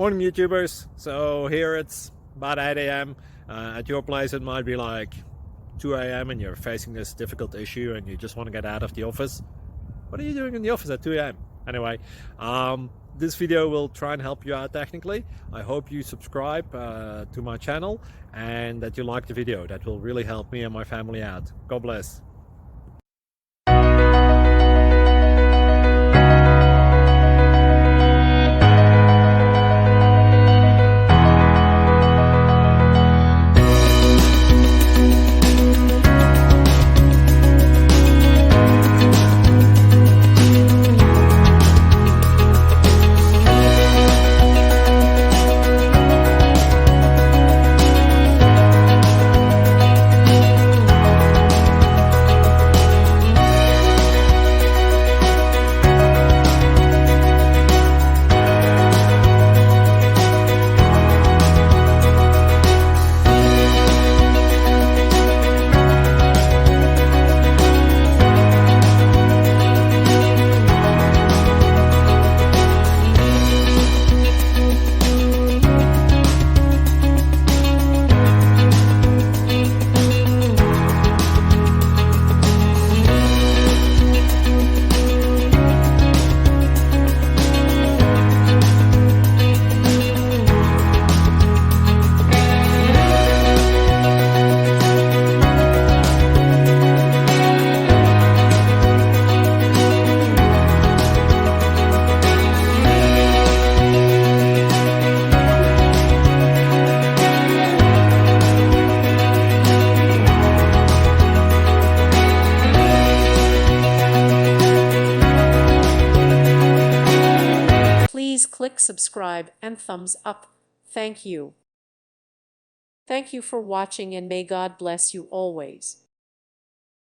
Morning YouTubers. So here it's about 8 a.m. At your place it might be like 2 a.m. and you're facing this difficult issue and you just want to get out of the office. What are you doing in the office at 2 a.m.? Anyway, this video will try and help you out technically. I hope you subscribe to my channel and that you like the video. That will really help me and my family out. God bless. Please click subscribe and thumbs up. Thank you. Thank you for watching and may God bless you always.